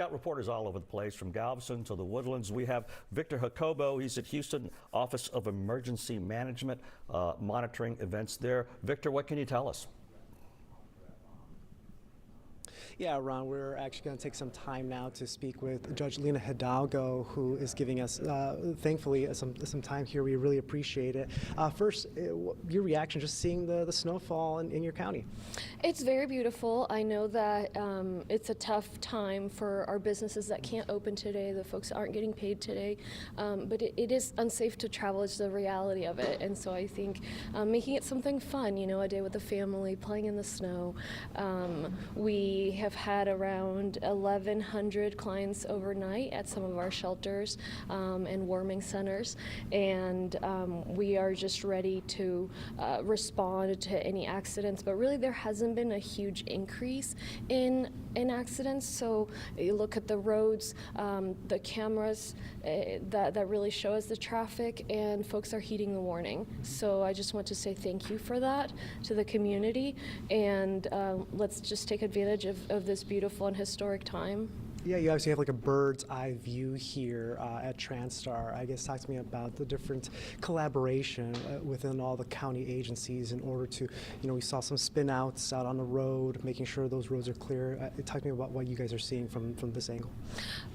Got reporters all over the place, from Galveston to the Woodlands. We have Victor Jacobo. He's at Houston Office of Emergency Management, monitoring events there. Victor, what can you tell us? Yeah, Ron, we're actually going to take some time now to speak with Judge Lina Hidalgo, who is giving us, thankfully, some time here. We really appreciate it. First, your reaction just seeing the snowfall in your county. It's very beautiful. I know that it's a tough time for our businesses that can't open today. The folks aren't getting paid today, but it is unsafe to travel. It's the reality of it. And so I think making it something fun, you know, a day with the family, playing in the snow. We have had around 1,100 clients overnight at some of our shelters and warming centers, and we are just ready to respond to any accidents. But really, there hasn't been a huge increase in accidents. So you look at the roads, the cameras that really show us the traffic, and folks are heeding the warning. So I just want to say thank you for that to the community, and let's just take advantage of this beautiful and historic time. Yeah, you obviously have like a bird's eye view here at TransStar. I guess talk to me about the different collaboration within all the county agencies in order to, you know, we saw some spin outs out on the road, making sure those roads are clear. Talk to me about what you guys are seeing from this angle.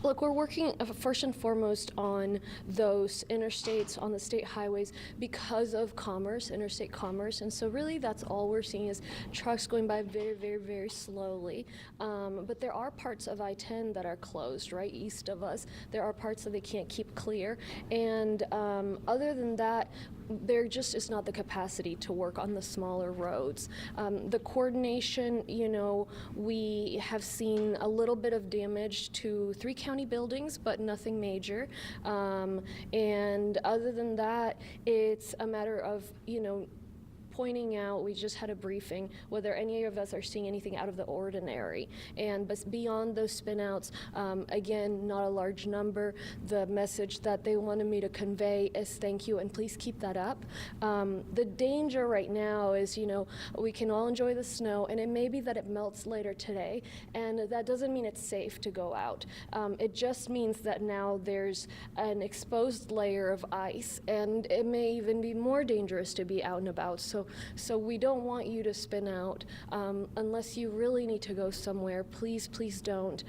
Look, we're working first and foremost on those interstates, on the state highways, because of commerce, interstate commerce. And so really that's all we're seeing is trucks going by very, very, very slowly. But there are parts of I-10 that are closed right east of us. There are parts that they can't keep clear, and other than that, there just is not the capacity to work on the smaller roads. The coordination, you know, we have seen a little bit of damage to 3 county buildings, but nothing major. And other than that, it's a matter of, you know, pointing out, we just had a briefing, whether any of us are seeing anything out of the ordinary. And but beyond those spinouts, again, not a large number. The message that they wanted me to convey is thank you, and please keep that up. The danger right now is, you know, we can all enjoy the snow, and it may be that it melts later today, and that doesn't mean it's safe to go out. It just means that now there's an exposed layer of ice, and it may even be more dangerous to be out and about. So we don't want you to spin out unless you really need to go somewhere. Please don't.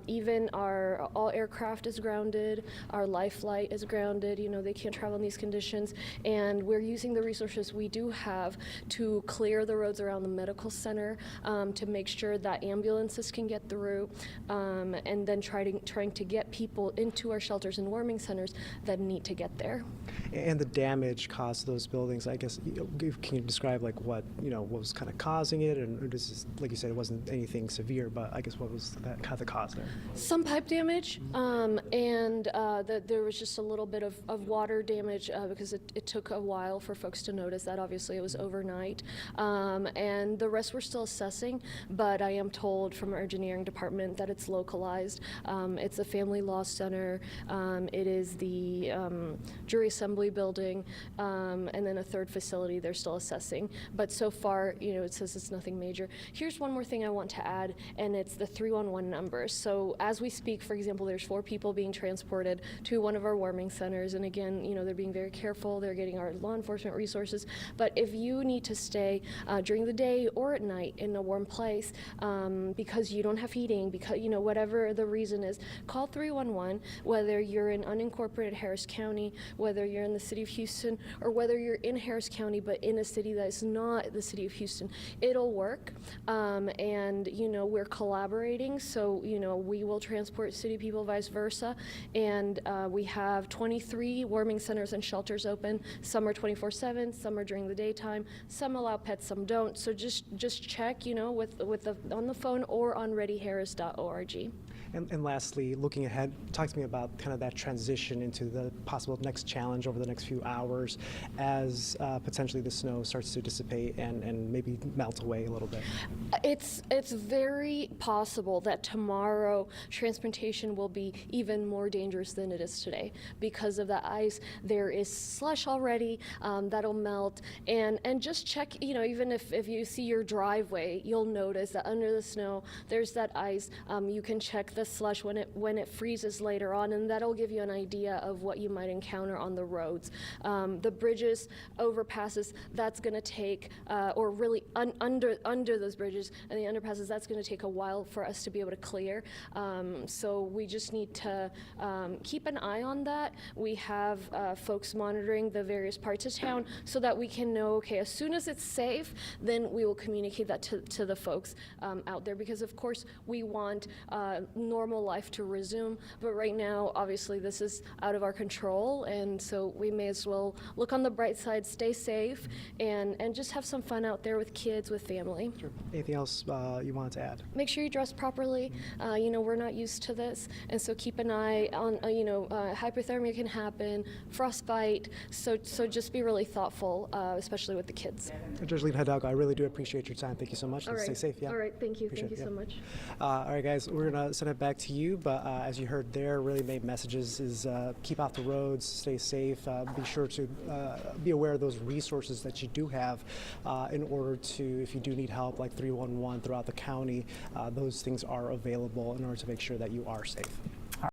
Even all aircraft is grounded. Our life flight is grounded. You know, they can't travel in these conditions, and we're using the resources we do have to clear the roads around the medical center to make sure that ambulances can get through, and then trying to get people into our shelters and warming centers that need to get there. And the damage caused to those buildings, I guess, can you describe like what was kind of causing it, and this is, like you said, it wasn't anything severe, but I guess what was that kind of the cause there? Some pipe damage, and there was just a little bit of water damage because it took a while for folks to notice that. Obviously, it was overnight, and the rest we're still assessing. But I am told from our engineering department that it's localized. It's a family law center. It is the jury assembly building, and then a third facility they're still assessing. But so far, you know, it says it's nothing major. Here's one more thing I want to add, and it's the 311 numbers. So as we speak, for example, there's 4 people being transported to one of our warming centers, and again, you know, they're being very careful. They're getting our law enforcement resources. But if you need to stay during the day or at night in a warm place because you don't have heating, because, you know, whatever the reason is, call 311. Whether you're in unincorporated Harris County, whether you're in the city of Houston, or whether you're in Harris County but in a city that is not the city of Houston, it'll work. And, you know, we're collaborating, so, you know, we will transport city people, vice versa. And we have 23 warming centers and shelters open. Some are 24/7, some are during the daytime, some allow pets, some don't. So just check, you know, on the phone or on readyharris.org. And lastly, looking ahead, talk to me about kind of that transition into the possible next challenge over the next few hours as potentially the snow starts to dissipate and maybe melt away a little bit. It's very possible that tomorrow transportation will be even more dangerous than it is today because of the ice. There is slush already that'll melt, and just check, you know, even if you see your driveway, you'll notice that under the snow there's that ice. You can check the slush when it freezes later on, and that'll give you an idea of what you might encounter on the roads. The bridges, overpasses, that's going to take, or really under those bridges and the underpasses, that's going to take a while for us to be able to clear. So we just need to keep an eye on that. We have folks monitoring the various parts of town so that we can know, okay, as soon as it's safe, then we will communicate that to the folks out there, because of course we want normal life to resume, but right now obviously this is out of our control, and so we may as well look on the bright side, stay safe, and just have some fun out there with kids, with family. Sure. Anything else you wanted to add? Make sure you dress properly. You know, we're not used to this, and so keep an eye on, hypothermia can happen, frostbite, so just be really thoughtful, especially with the kids. Judge Lina Hidalgo, I really do appreciate your time. Thank you so much. All right. Stay safe. Yeah. All right. Thank you. Appreciate Thank you it, so yeah. much. All right, guys, we're going to send it back to you, but as you heard there, really main messages is keep off the roads, stay safe, be sure to be aware of those resources that you do have in order to, if you do need help, like 311 throughout the county, those things are available in order to make sure that you are safe.